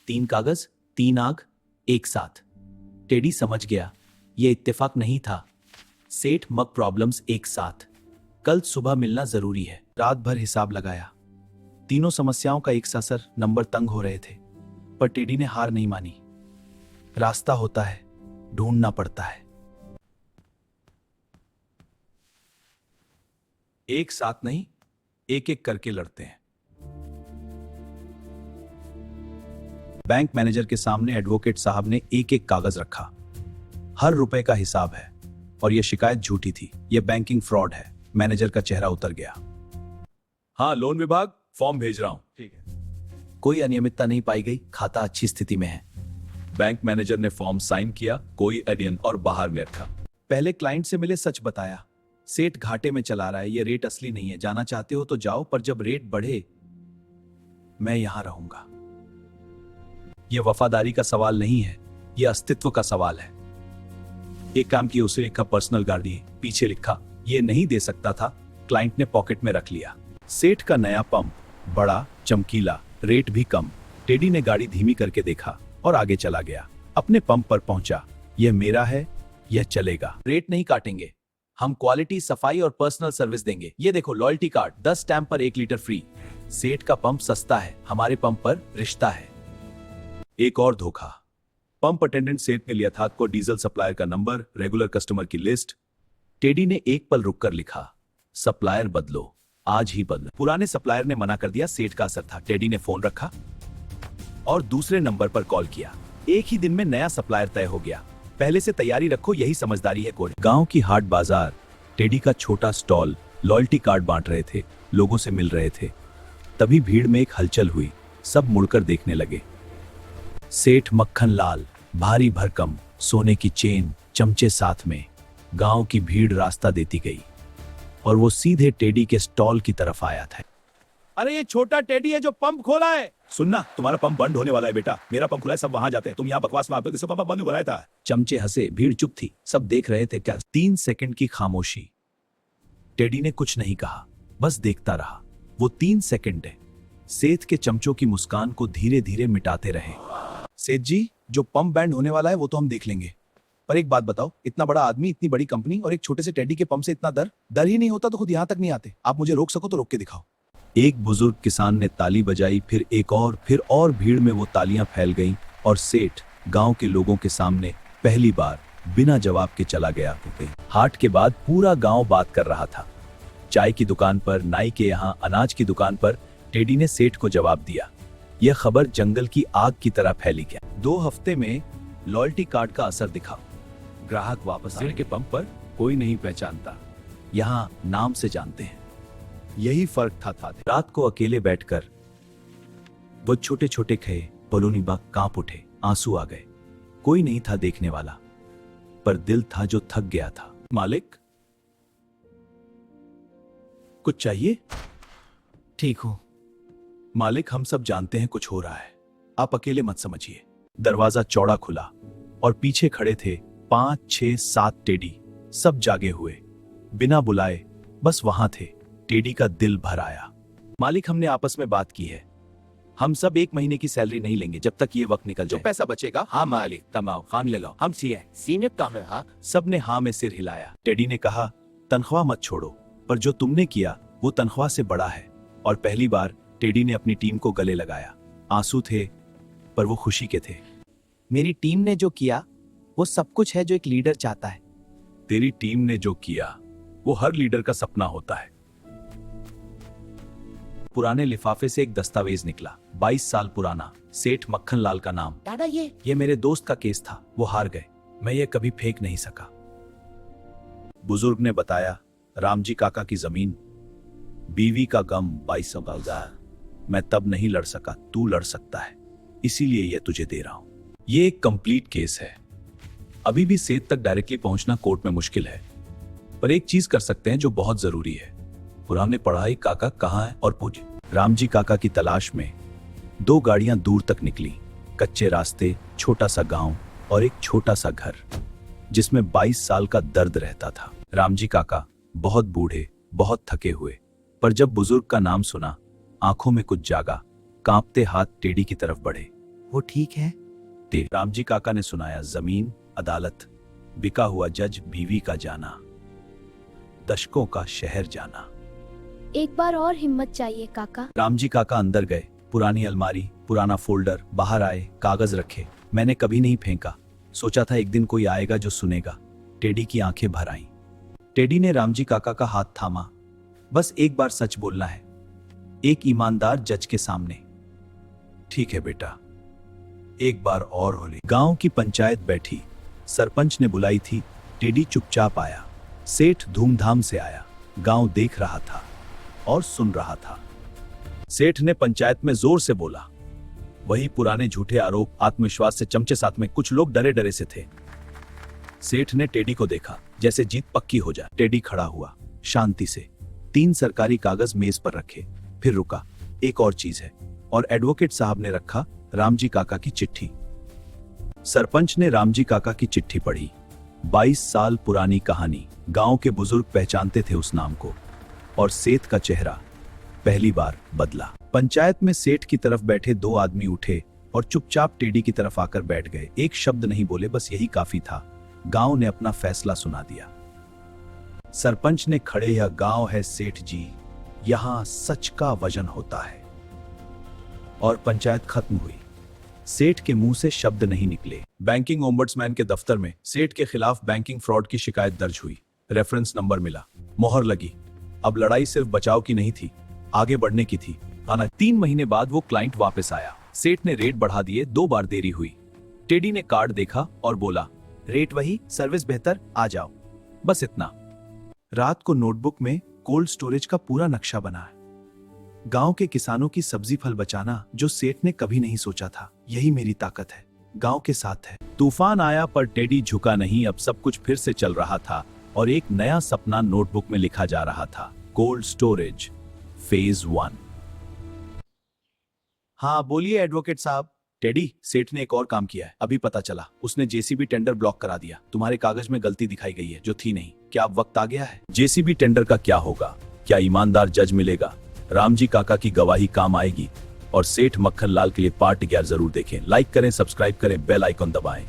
3 कागज, 3 आग, एक साथ। टेडी समझ गया, यह इत्तेफाक नहीं था। सेठ मग प्रॉब्लम्स एक साथ। कल सुबह मिलना जरूरी है। रात भर हिसाब लगाया। तीनों समस्याओं का एक सा असर, नंबर तंग हो रहे थे। पर टेडी ने हार नहीं मानी। रास्ता होता है, ढूंढना पड़ता है। एक साथ नहीं, एक एक करके लड़ते हैं। बैंक मैनेजर के सामने एडवोकेट साहब ने एक एक कागज रखा। हर रुपए का हिसाब है और यह शिकायत झूठी थी। यह बैंकिंग फ्रॉड है। मैनेजर का चेहरा उतर गया। हाँ, लोन विभाग, फॉर्म भेज रहा हूं। ठीक है। कोई अनियमितता नहीं पाई गई। खाता अच्छी स्थिति में है। बैंक मैनेजर ने फॉर्म साइन किया। कोई एडियन और बाहर में रखा। पहले क्लाइंट से मिले, सच बताया। सेठ घाटे में चला रहा है, ये रेट असली नहीं है। जाना चाहते हो तो जाओ, पर जब रेट बढ़े मैं यहां रहूंगा। यह वफादारी का सवाल नहीं है, यह अस्तित्व का सवाल है। एक काम किया, उसे लिखा पर्सनल गाड़ी, पीछे लिखा यह नहीं दे सकता था। क्लाइंट ने पॉकेट में रख लिया। सेठ का नया पंप, बड़ा, चमकीला, रेट भी कम। टेडी ने गाड़ी धीमी करके देखा और आगे चला गया। अपने पंप पर पहुंचा। यह मेरा है, यह चलेगा। रेट नहीं काटेंगे, हम क्वालिटी, सफाई और पर्सनल सर्विस देंगे। ये देखो लॉयल्टी कार्ड, 10 स्टैम्प पर 1 लीटर फ्री। सेठ का पंप सस्ता है, हमारे पंप पर रिश्ता है। एक और धोखा। पंप अटेंडेंट सेठ ने लिया था को डीजल सप्लायर का नंबर, रेगुलर कस्टमर की लिस्ट। टेडी ने एक पल रुककर लिखा, सप्लायर बदलो, आज ही बदलो। पुराने सप्लायर ने मना कर दिया। सेठ का असर था। टेडी ने फोन रखा और दूसरे नंबर पर कॉल किया। एक ही दिन में नया सप्लायर तय हो गया। पहले से तैयारी रखो, यही समझदारी है। कोड गांव की हाट बाजार, टेडी का छोटा स्टॉल, लॉयल्टी कार्ड बांट रहे थे, लोगों से मिल रहे थे। तभी भीड़ में एक हलचल हुई। सब मुड़कर देखने लगे। सेठ मक्खन लाल, भारी भरकम, सोने की चेन, चमचे साथ में। गांव की भीड़ रास्ता देती गई और वो सीधे टेडी के स्टॉल की तरफ आया था। अरे ये छोटा टेडी है जो पंप खोला है। सुनना, तुम्हारा पंप बंद होने वाला है बेटा। मेरा पंप खुला है, सब वहां जाते हैं। तुम यहाँ बकवास में आते, पंप बंद हो रहा था। चमचे हंसे, भीड़ चुप थी। सब देख रहे थे। क्या 3 सेकंड की खामोशी। टेडी ने कुछ नहीं कहा, बस देखता रहा। वो 3 सेकंड है। सेठ के चमचों की मुस्कान को धीरे धीरे मिटाते रहे। सेठ जी, जो पंप बैंड होने वाला है वो तो हम देख लेंगे, पर एक बात बताओ, इतना बड़ा आदमी, इतनी बड़ी कंपनी और एक छोटे से टेडी के पंप से इतना डर ही नहीं होता तो खुद यहाँ तक नहीं आते। आप मुझे रोक सको तो रोक के दिखाओ। एक बुजुर्ग किसान ने ताली बजाई, फिर एक और, फिर और। भीड़ में वो तालियां फैल गईं और सेठ गांव के लोगों के सामने पहली बार बिना जवाब के चला गया। हाट के बाद पूरा गांव बात कर रहा था। चाय की दुकान पर, नाई के यहाँ, अनाज की दुकान पर। टेडी ने सेठ को जवाब दिया। यह खबर जंगल की आग की तरह फैली गया। 2 हफ्ते में लॉयल्टी कार्ड का असर दिखा। ग्राहक वापस आए। के पंप पर कोई नहीं पहचानता, यहाँ नाम से जानते हैं। यही फर्क था। रात को अकेले बैठकर वो छोटे छोटे खे बलूनी बाग कांप उठे। आंसू आ गए। कोई नहीं था देखने वाला, पर दिल था जो थक गया था। मालिक, कुछ चाहिए? ठीक हूं मालिक, हम सब जानते हैं कुछ हो रहा है, आप अकेले मत समझिए। दरवाजा चौड़ा खुला और पीछे खड़े थे 5, 6, 7 टेडी, सब जागे हुए, बिना बुलाए, बस वहां थे। टेडी का दिल भर आया। मालिक, हमने आपस में बात की है, हम सब 1 महीने की सैलरी नहीं लेंगे जब तक ये वक्त निकल जाए। जो पैसा बचेगा, हाँ मालिक, तमाम खान ले लो, हम सीनियर काम है। हाँ, सबने हाँ में सिर हिलाया। टेडी ने कहा, तनख्वाह मत छोड़ो, पर जो तुमने किया वो तनख्वाह से बड़ा है। और पहली बार टेडी ने अपनी टीम को गले लगाया। आंसू थे, पर वो खुशी के थे। मेरी टीम ने जो किया वो सब कुछ है जो एक लीडर चाहता है। तेरी टीम ने जो किया वो हर लीडर का सपना होता है। पुराने लिफाफे से एक दस्तावेज निकला, 22 साल पुराना, सेठ मक्खन लाल का नाम। दादा, ये मेरे दोस्त का केस था, वो हार गए, मैं ये कभी फेंक नहीं सका। बुजुर्ग ने बताया, रामजी काका की जमीन, बीवी का गम, 22 साल। मैं तब नहीं लड़ सका, तू लड़ सकता है, इसीलिए ये तुझे दे रहा हूं। ये एक कंप्लीट केस है। अभी भी सेठ तक डायरेक्टली पहुंचना कोर्ट में मुश्किल है, पर एक चीज कर सकते हैं जो बहुत जरूरी है। पुराने पढ़ाई काका कहाँ है और पूछे। रामजी काका की तलाश में 2 गाड़ियां दूर तक निकली। कच्चे रास्ते, छोटा सा गांव और एक छोटा सा घर जिसमें 22 साल का दर्द रहता था। रामजी काका बहुत बूढ़े, बहुत थके हुए, पर जब बुजुर्ग का नाम सुना, आंखों में कुछ जागा। कांपते हाथ टेडी की तरफ बढ़े। वो ठीक है? रामजी काका ने सुनाया, जमीन, अदालत, बिका हुआ जज, बीवी का जाना, दशकों का शहर जाना। एक बार और हिम्मत चाहिए काका। रामजी काका अंदर गए, पुरानी अलमारी, पुराना फोल्डर, बाहर आए, कागज रखे। मैंने कभी नहीं फेंका, सोचा था एक दिन कोई आएगा जो सुनेगा। टेडी की आंखें भर आईं। टेडी ने रामजी काका का हाथ थामा। बस एक बार सच बोलना है, एक ईमानदार जज के सामने। ठीक है बेटा, एक बार और होली। गांव की पंचायत बैठी, सरपंच ने बुलाई थी। टेडी चुपचाप आया। सेठ धूमधाम से आया। गांव देख रहा था और सुन रहा था। सेठ ने पंचायत में जोर से बोला, वही पुराने झूठे आरोप, आत्मविश्वास से चमचे साथ में। कुछ लोग डरे डरे से थे। सेठ ने टेडी को देखा, जैसे जीत पक्की हो जाए। टेडी खड़ा हुआ, शांति से। 3 सरकारी कागज मेज पर रखे, फिर रुका। एक और चीज है। और एडवोकेट साहब ने रखा रामजी काका की चिट्ठी। सरपंच ने रामजी काका की चिट्ठी पढ़ी। 22 साल पुरानी कहानी। गांव के बुजुर्ग पहचानते थे उस नाम को। और सेठ का चेहरा पहली बार बदला। पंचायत में सेठ की तरफ बैठे 2 आदमी उठे और चुपचाप टेडी की तरफ आकर बैठ गए। एक शब्द नहीं बोले, बस यही काफी था। गांव ने अपना फैसला सुना दिया। सरपंच ने खड़े, यह गांव है सेठ जी, यहां सच का वजन होता है। और पंचायत खत्म हुई। सेठ के मुंह से शब्द नहीं निकले। बैंकिंग ओम्बड्समैन के दफ्तर में सेठ के खिलाफ बैंकिंग फ्रॉड की शिकायत दर्ज हुई। रेफरेंस नंबर मिला, मोहर लगी। अब लड़ाई सिर्फ बचाव की नहीं थी, आगे बढ़ने की थी। 3 महीने बाद वो क्लाइंट वापस आया। सेठ ने रेट बढ़ा दिए, 2 बार देरी हुई। टेडी ने कार्ड देखा और बोला, रेट वही, सर्विस बेहतर, आ जाओ। बस इतना। रात को नोटबुक में कोल्ड स्टोरेज का पूरा नक्शा बना है। गांव के किसानों की सब्जी फल बचाना, जो सेठ ने कभी नहीं सोचा था। यही मेरी ताकत है, गांव के साथ है। तूफान आया पर टेडी झुका नहीं। अब सब कुछ फिर से चल रहा था और एक नया सपना नोटबुक में लिखा जा रहा था। Cold storage phase 1। हाँ बोलिए एडवोकेट साहब। टेडी, सेठ ने एक और काम किया है, अभी पता चला। उसने जेसीबी टेंडर ब्लॉक करा दिया। तुम्हारे कागज में गलती दिखाई गई है जो थी नहीं। क्या अब वक्त आ गया है? जेसीबी टेंडर का क्या होगा? क्या ईमानदार जज मिलेगा? रामजी काका की गवाही काम आएगी? और सेठ मक्खन लाल के लिए पार्ट 11 जरूर देखें। लाइक करें, सब्सक्राइब करें, बेल आइकॉन दबाएं।